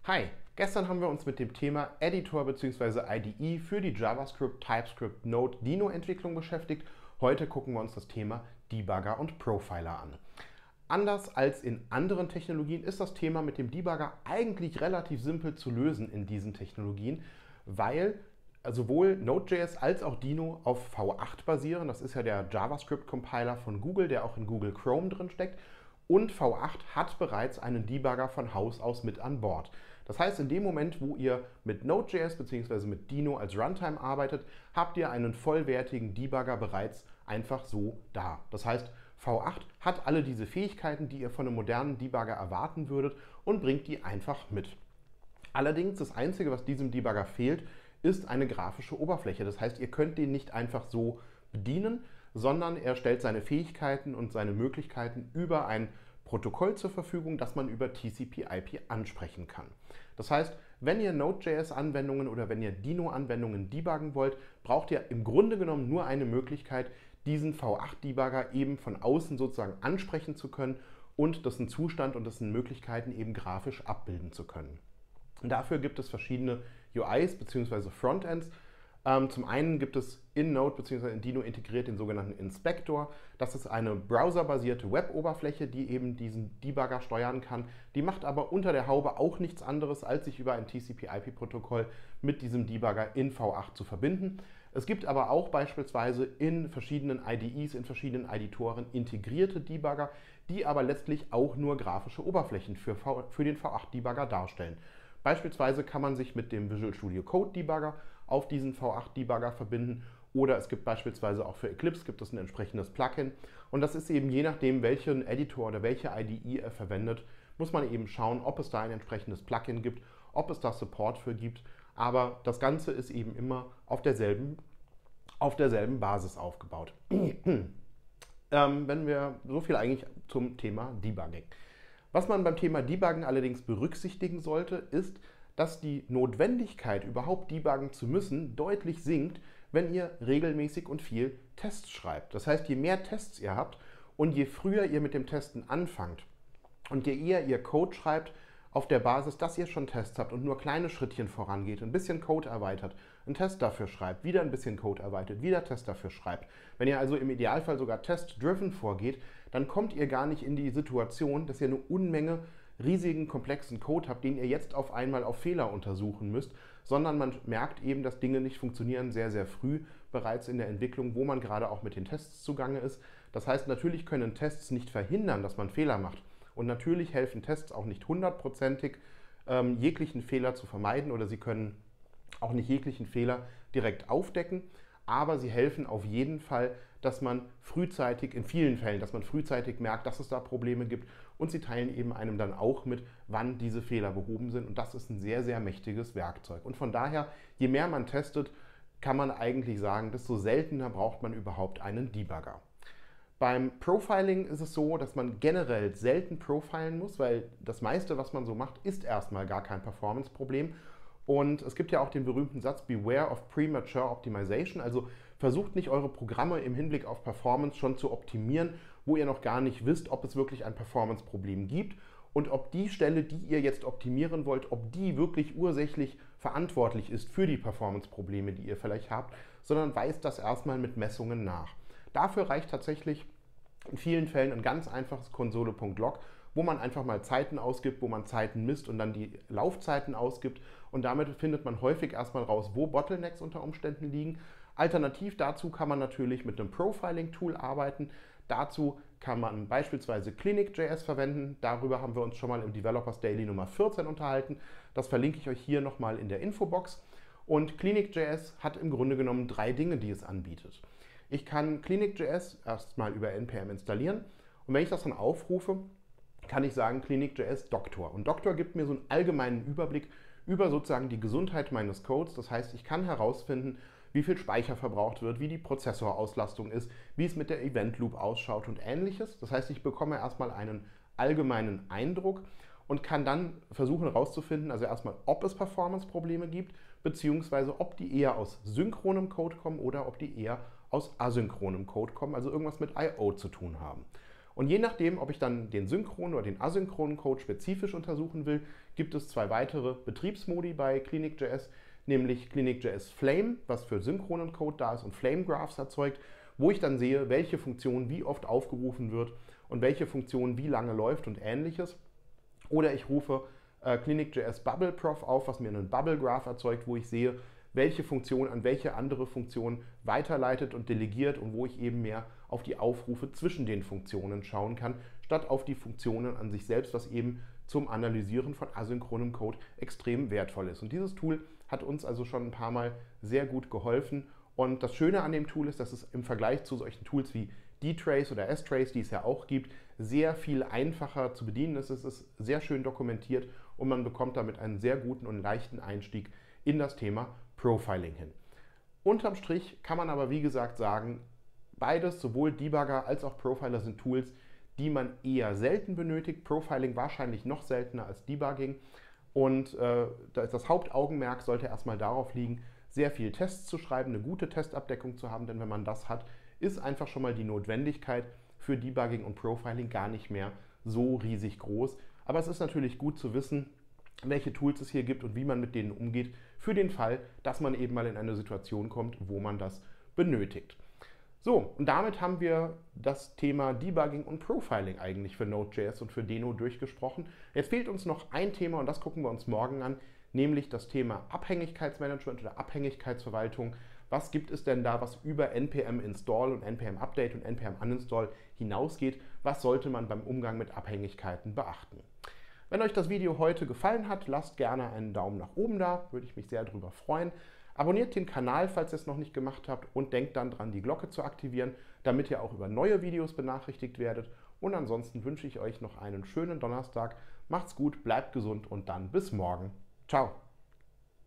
Hi, gestern haben wir uns mit dem Thema Editor bzw. IDE für die JavaScript, TypeScript, Node, Deno Entwicklung beschäftigt. Heute gucken wir uns das Thema Debugger und Profiler an. Anders als in anderen Technologien ist das Thema mit dem Debugger eigentlich relativ simpel zu lösen in diesen Technologien, weil sowohl Node.js als auch Deno auf V8 basieren. Das ist ja der JavaScript-Compiler von Google, der auch in Google Chrome drin steckt. Und V8 hat bereits einen Debugger von Haus aus mit an Bord. Das heißt, in dem Moment, wo ihr mit Node.js bzw. mit Deno als Runtime arbeitet, habt ihr einen vollwertigen Debugger bereits einfach so da. Das heißt, V8 hat alle diese Fähigkeiten, die ihr von einem modernen Debugger erwarten würdet und bringt die einfach mit. Allerdings, das Einzige, was diesem Debugger fehlt, ist eine grafische Oberfläche. Das heißt, ihr könnt den nicht einfach so bedienen, sondern er stellt seine Fähigkeiten und seine Möglichkeiten über ein Protokoll zur Verfügung, das man über TCP/IP ansprechen kann. Das heißt, wenn ihr Node.js-Anwendungen oder wenn ihr Deno-Anwendungen debuggen wollt, braucht ihr im Grunde genommen nur eine Möglichkeit, diesen V8-Debugger eben von außen sozusagen ansprechen zu können und dessen Zustand und dessen Möglichkeiten eben grafisch abbilden zu können. Und dafür gibt es verschiedene UIs bzw. Frontends. Zum einen gibt es in Node bzw. in Deno integriert den sogenannten Inspektor. Das ist eine browserbasierte Web-Oberfläche, die eben diesen Debugger steuern kann. Die macht aber unter der Haube auch nichts anderes, als sich über ein TCP/IP-Protokoll mit diesem Debugger in V8 zu verbinden. Es gibt aber auch beispielsweise in verschiedenen IDEs, in verschiedenen Editoren integrierte Debugger, die aber letztlich auch nur grafische Oberflächen für den V8-Debugger darstellen. Beispielsweise kann man sich mit dem Visual Studio Code Debugger auf diesen V8-Debugger verbinden oder es gibt beispielsweise auch für Eclipse gibt es ein entsprechendes Plugin und das ist eben je nachdem, welchen Editor oder welche IDE er verwendet, muss man eben schauen, ob es da ein entsprechendes Plugin gibt, ob es da Support für gibt, aber das Ganze ist eben immer auf derselben Basis aufgebaut. Wenn wir so viel eigentlich zum Thema Debugging. Was man beim Thema Debuggen allerdings berücksichtigen sollte, ist, dass die Notwendigkeit, überhaupt debuggen zu müssen, deutlich sinkt, wenn ihr regelmäßig und viel Tests schreibt. Das heißt, je mehr Tests ihr habt und je früher ihr mit dem Testen anfangt und je eher ihr Code schreibt, auf der Basis, dass ihr schon Tests habt und nur kleine Schrittchen vorangeht, ein bisschen Code erweitert, einen Test dafür schreibt, wieder ein bisschen Code erweitert, wieder Test dafür schreibt. Wenn ihr also im Idealfall sogar test-driven vorgeht, dann kommt ihr gar nicht in die Situation, dass ihr eine Unmenge riesigen, komplexen Code habt, den ihr jetzt auf einmal auf Fehler untersuchen müsst, sondern man merkt eben, dass Dinge nicht funktionieren sehr, sehr früh bereits in der Entwicklung, wo man gerade auch mit den Tests zugange ist. Das heißt, natürlich können Tests nicht verhindern, dass man Fehler macht. Und natürlich helfen Tests auch nicht hundertprozentig, jeglichen Fehler zu vermeiden oder sie können auch nicht jeglichen Fehler direkt aufdecken, aber sie helfen auf jeden Fall, dass man frühzeitig, in vielen Fällen, dass man frühzeitig merkt, dass es da Probleme gibt und sie teilen eben einem dann auch mit, wann diese Fehler behoben sind und das ist ein sehr, sehr mächtiges Werkzeug. Und von daher, je mehr man testet, kann man eigentlich sagen, desto seltener braucht man überhaupt einen Debugger. Beim Profiling ist es so, dass man generell selten profilen muss, weil das meiste, was man so macht, ist erstmal gar kein Performance-Problem. Und es gibt ja auch den berühmten Satz, Beware of Premature Optimization, also versucht nicht eure Programme im Hinblick auf Performance schon zu optimieren, wo ihr noch gar nicht wisst, ob es wirklich ein Performance-Problem gibt und ob die Stelle, die ihr jetzt optimieren wollt, ob die wirklich ursächlich verantwortlich ist für die Performance-Probleme, die ihr vielleicht habt, sondern weist das erstmal mit Messungen nach. Dafür reicht tatsächlich in vielen Fällen ein ganz einfaches Konsole.log, wo man einfach mal Zeiten ausgibt, wo man Zeiten misst und dann die Laufzeiten ausgibt und damit findet man häufig erstmal raus, wo Bottlenecks unter Umständen liegen. Alternativ dazu kann man natürlich mit einem Profiling-Tool arbeiten. Dazu kann man beispielsweise Clinic.js verwenden. Darüber haben wir uns schon mal im Developers Daily Nummer 14 unterhalten. Das verlinke ich euch hier nochmal in der Infobox. Und Clinic.js hat im Grunde genommen 3 Dinge, die es anbietet. Ich kann Clinic.js erstmal über npm installieren und wenn ich das dann aufrufe, kann ich sagen Clinic.js Doktor. Und Doktor gibt mir so einen allgemeinen Überblick über sozusagen die Gesundheit meines Codes. Das heißt, ich kann herausfinden, wie viel Speicher verbraucht wird, wie die Prozessorauslastung ist, wie es mit der Event Loop ausschaut und ähnliches. Das heißt, ich bekomme erstmal einen allgemeinen Eindruck und kann dann versuchen herauszufinden, also erstmal, ob es Performance-Probleme gibt, beziehungsweise ob die eher aus synchronem Code kommen oder ob die eher aus asynchronem Code kommen, also irgendwas mit I/O zu tun haben. Und je nachdem, ob ich dann den synchronen oder den asynchronen Code spezifisch untersuchen will, gibt es zwei weitere Betriebsmodi bei Clinic.js, nämlich Clinic.js Flame, was für synchronen Code da ist und Flame Graphs erzeugt, wo ich dann sehe, welche Funktion wie oft aufgerufen wird und welche Funktion wie lange läuft und ähnliches. Oder ich rufe Clinic.js Bubble Prof auf, was mir einen Bubble Graph erzeugt, wo ich sehe, welche Funktion an welche andere Funktion weiterleitet und delegiert und wo ich eben mehr auf die Aufrufe zwischen den Funktionen schauen kann, statt auf die Funktionen an sich selbst, was eben zum Analysieren von asynchronem Code extrem wertvoll ist. Und dieses Tool hat uns also schon ein paar Mal sehr gut geholfen. Und das Schöne an dem Tool ist, dass es im Vergleich zu solchen Tools wie dtrace oder strace, die es ja auch gibt, sehr viel einfacher zu bedienen ist. Es ist sehr schön dokumentiert und man bekommt damit einen sehr guten und leichten Einstieg in das Thema Profiling hin. Unterm Strich kann man aber wie gesagt sagen, beides, sowohl Debugger als auch Profiler, sind Tools, die man eher selten benötigt. Profiling wahrscheinlich noch seltener als Debugging. Und das Hauptaugenmerk sollte erstmal darauf liegen, sehr viel Tests zu schreiben, eine gute Testabdeckung zu haben, denn wenn man das hat, ist einfach schon mal die Notwendigkeit für Debugging und Profiling gar nicht mehr so riesig groß. Aber es ist natürlich gut zu wissen, welche Tools es hier gibt und wie man mit denen umgeht, für den Fall, dass man eben mal in eine Situation kommt, wo man das benötigt. So, und damit haben wir das Thema Debugging und Profiling eigentlich für Node.js und für Deno durchgesprochen. Jetzt fehlt uns noch ein Thema und das gucken wir uns morgen an, nämlich das Thema Abhängigkeitsmanagement oder Abhängigkeitsverwaltung. Was gibt es denn da, was über npm install und npm update und npm uninstall hinausgeht? Was sollte man beim Umgang mit Abhängigkeiten beachten? Wenn euch das Video heute gefallen hat, lasst gerne einen Daumen nach oben da, würde ich mich sehr darüber freuen. Abonniert den Kanal, falls ihr es noch nicht gemacht habt, und denkt dann dran, die Glocke zu aktivieren, damit ihr auch über neue Videos benachrichtigt werdet. Und ansonsten wünsche ich euch noch einen schönen Donnerstag. Macht's gut, bleibt gesund und dann bis morgen. Ciao!